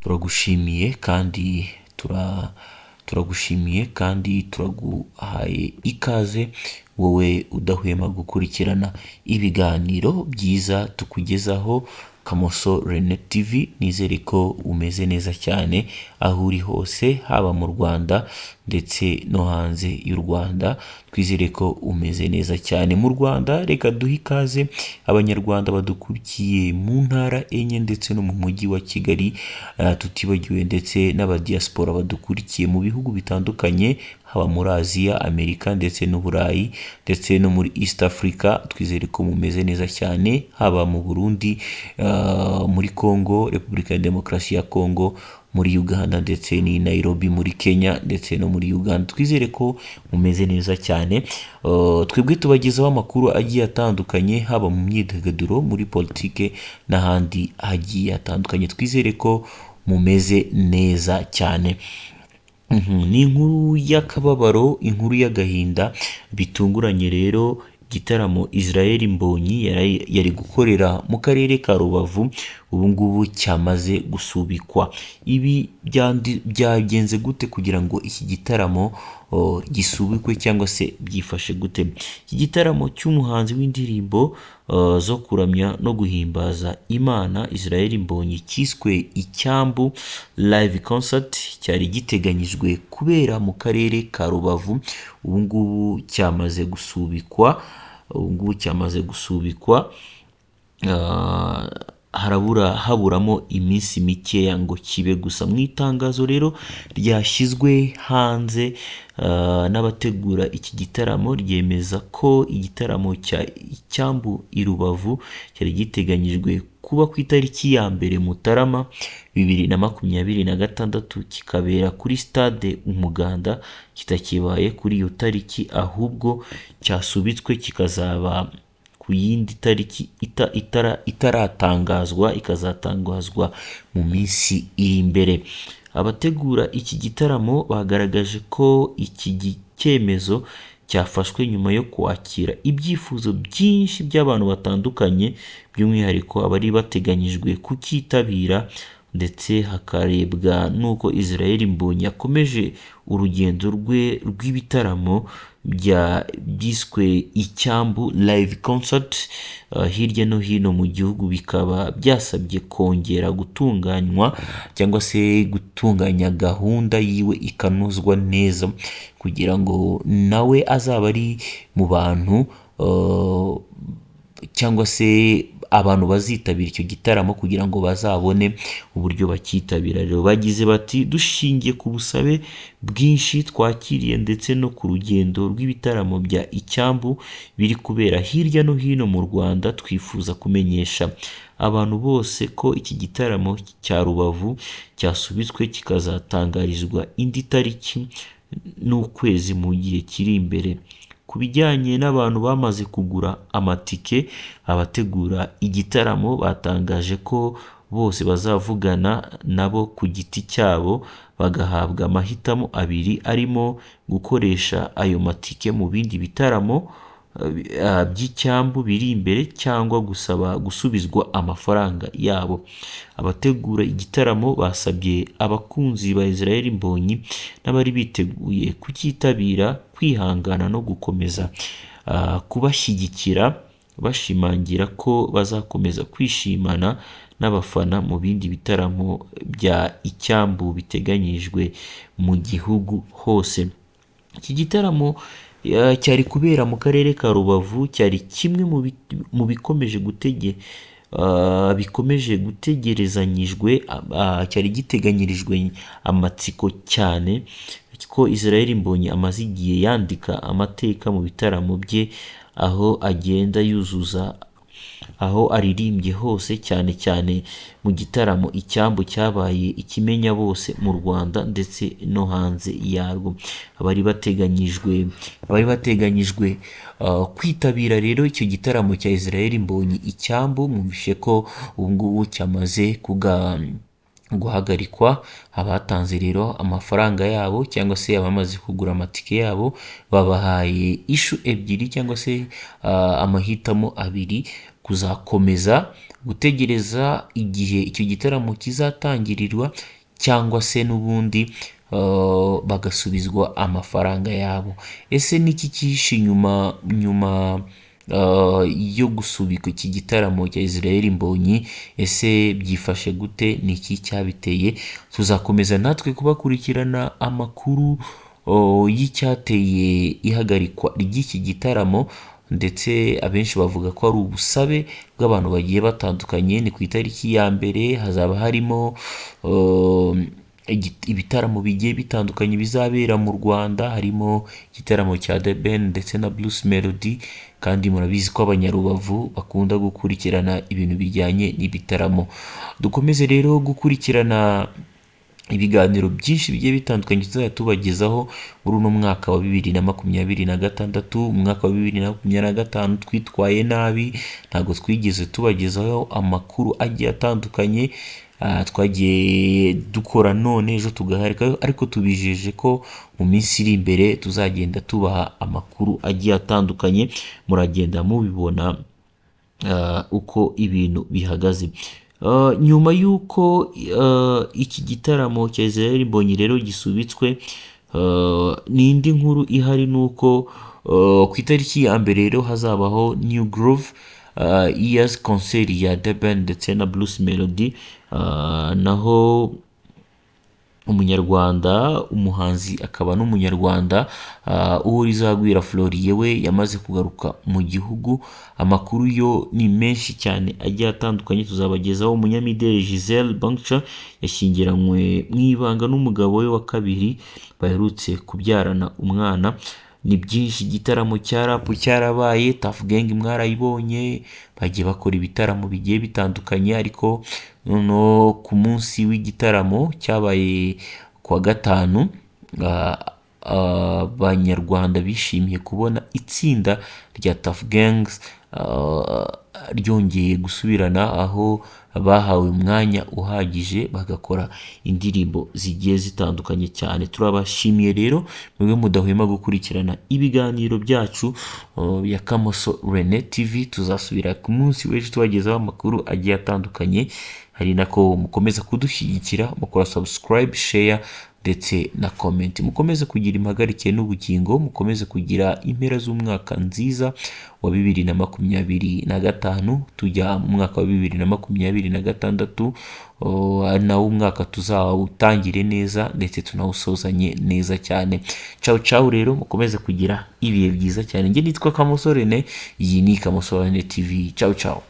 turagushimiye kandi turaguhaye ikaze wowe udahwema gukurikirana ibiganiro byiza tukugezaho Kamoso Rene TV. Nizere ko umeze neza cyane aho uri hose, haba mu Rwanda ndetse no hanze y'u Rwanda. Twizere ko umeze neza cyane. Mu Rwanda reka duhe ikaze abanyarwanda badukurikiye mu ntara enye ndetse no mu mujyi wa Kigali, tutibagiwe ndetse n'abadiaspora badukurikiye mu bihugu bitandukanye, haba muri Aziya, Amerika ndetse n'Uburayi ndetse no muri East Africa. Twizere ko mumeze neza cyane, haba mu Burundi, muri Congo, Repubulika ya Demokarasi ya Congo, muri Uganda ndetse ni Nairobi muri Kenya ndetse no muri Uganda. Twizere ko mumeze neza cyane. Twebwe tubagezaho amakuru agiye atandukanye, haba mu myidagaduro, muri politike n'ahandi hagiye atandukanye. Twizere ko mumeze neza cyane. Ni inkuru y'akababaro, inkuru y'agahinda bitunguranye rero. Igitaramo Israel Mbonyi yari gukorera mu karere ka Rubavu ubu ngubu cyamaze gusubikwa. Ibi byagenze gute kugira ngo iki gitaramo gisubikwe cyangwa se byifashe gute? Iki gitaramo cy'umuhanzi w'indirimbo zo kuramya no guhimbaza Imana Israel Mbonyi cyiswe Icyambu live concert cyari giteganyijwe kubera mu karere ka Rubavu. Ubu ngubu cyamaze gusubikwa. Haburamo iminsi mikeya ngo kibe gusa. Mu itangazo rero ryashyizwe hanze n'abategura iki gitaramo, ryemeza ko igitaramo cya Icyambu i Rubavu cyari giteganyijwe kuba ku itariki ya 1 Mutarama 2026 kikabera kuri stade Umuganda. Kitakibaye kuri iyo tariki, ahubwo cyasubitswe kikazaba ku yindi tariki itaratangazwa, ikazatangazwa mu minsi iri imbere. Abategura iki gitaramo bagaragaje ko iki cyemezo cyafashwe nyuma yo kwakira ibyifuzo byinshi by'abantu batandukanye, by'umwihariko abari bateganyijwe kukitabira, ndetse hakarebwa nuko Israel Mbonyi yakomeje urugendo rwe rw'ibitaramo byiswe Icyambu live concert hirya no hino mu gihugu. Bikaba byasabye kongera gutunganywa cyangwa se gutunganya gahunda yiwe ikanozwa neza, kugira ngo nawe azaba ari mu bantu cyangwa se abantu bazitabira icyo gitaramo kugira ngo bazabone uburyo bakitabira. Rero bagize bati, dushingiye ku busabe bwinshi twakiriye ndetse no ku rugendo rw'ibitaramo bya Icyambu biri kubera hirya no hino mu Rwanda, twifuza kumenyesha abantu bose ko iki gitaramo cya Rubavu cyasubitswe kikazatangarizwa indi tariki n'ukwezi mu gihe kiri imbere. Ku bijyanye n'abantu bamaze kugura amatike, abategura igitaramo batangaje ko bose bazavugana nabo ku giti cyabo bagahabwa amahitamo abiri, arimo gukoresha ayo matike mu bindi bitaramo by'icyambu biri imbere cyangwa gusubizwa amafaranga yabo. Abategura igitaramo basabye abakunzi ba Israel Mbonyi n'abari biteguye kukitabira kwihangana no gukomeza kubashyigikira, bashimangira ko bazakomeza kwishimana n'abafana mu bindi bitaramo bya Icyambu biteganyijwe mu gihugu hose. Iki gitaramo cyari kubera mu karere ka Rubavu, cyari kimwe mu bikomeje gutegerezanyijwe, cyari giteganyirijwe amatsiko cyane ko Israel Mbonyi amaze igihe yandika amateka mu bitaramo bye, aho agenda yuzuza aho aririmbye hose, cyane cyane mu gitaramo Icyambu cyabaye ikimenya bose mu Rwanda ndetse no hanze yarwo. Abari bateganyijwe kwitabira rero icyo gitaramo cya Israel Mbonyi Icyambu, mwumvishe ko ubu ngubu cyamaze guhagarikwa. Abatanze rero amafaranga yabo cyangwa se abamaze kugura amatike yabo babahaye ishu ebyiri cyangwa se amahitamo abiri: kuzakomeza gutegereza igihe icyo gitaramo kizatangirirwa cyangwa se n'ubundi bagasubizwa amafaranga yabo. Ese niki cyihishe nyuma yo gusubika iki gitaramo cya Israel Mbonyi? Ese byifashe gute? Niki cyabiteye? Tuzakomeza natwe kubakurikirana amakuru y'icyateye ihagarikwa ry'iki gitaramo, ndetse abenshi bavuga ko ari ubusabe bw'abantu bagiye batandukanye. Ni ku itariki ya mbere hazaba harimo ibitaramo bigiye bitandukanye bizabera mu Rwanda, harimo igitaramo cya The Ben ndetse na Bruce Melody, kandi murabizi ko Abanyarubavu bakunda gukurikirana ibintu bijyanye n'ibitaramo. Dukomeze rero gukurikirana ibiganiro byinshi bigiye bitandukanye tuzajya tubagezaho muri uno mwaka wa 2026. Umwaka wa 2025 twitwaye nabi, ntabwo twigeze tubagezaho amakuru agiye atandukanye. Twagiye dukora none ejo tugaharika, ariko tubijeje ko mu minsi iri imbere tuzagenda tubaha amakuru agiye atandukanye, muragenda mubibona uko ibintu bihagaze. Nyuma y'uko iki gitaramo cya Israel Mbonyi rero gisubitswe, n'indi nkuru ihari nuko ku itariki ya mbere rero hazabaho New Groove Years concert ya The Ben ndetse na Bruce Melody, naho umunyarwanda, umuhanzi akaba n'umunyarwanda Uworizagwira Floriye we yamaze kugaruka mu gihugu. Amakuru yo ni menshi cyane agiye atandukanye tuzabagezaho. Umunyamideli Giselle Bundchen yashyingiranywe mu ibanga n'umugabo we wa kabiri, baherutse kubyarana umwana. Ni byinshi, igitaramo cya rap cyarabaye, Tuff Gang mwarayibonye, bagiye bakora ibitaramo bigiye bitandukanye, ariko no ku munsi w'igitaramo cyabaye kuwa gatanu, abanyarwanda bishimiye kubona itsinda rya Tuff Gangs ryongeye gusubirana, aho bahawe umwanya uhagije bagakora indirimbo zigiye zitandukanye cyane. Turabashimiye rero mwebwe mudahwema gukurikirana ibiganiro byacu ya Kamoso Rene TV. Tuzasubira ku munsi w'ejo tubagezaho amakuru agiye atandukanye, hari nako mukomeza kudushyigikira mukora subscribe, share ndetse na comment. Mukomeze kugira impagarike n'ubugingo, mukomeze kugira impera z'umwaka nziza wa 2025 tujya mu mwaka wa 2026, nawo umwaka tuzawutangire neza ndetse tunawusozanye neza cyane. Ciao ciao rero, mukomeze kugira ibihe byiza cyane. Nge nitwa Kamoso Rene, iyi ni Kamoso Rene TV. Ciao ciao.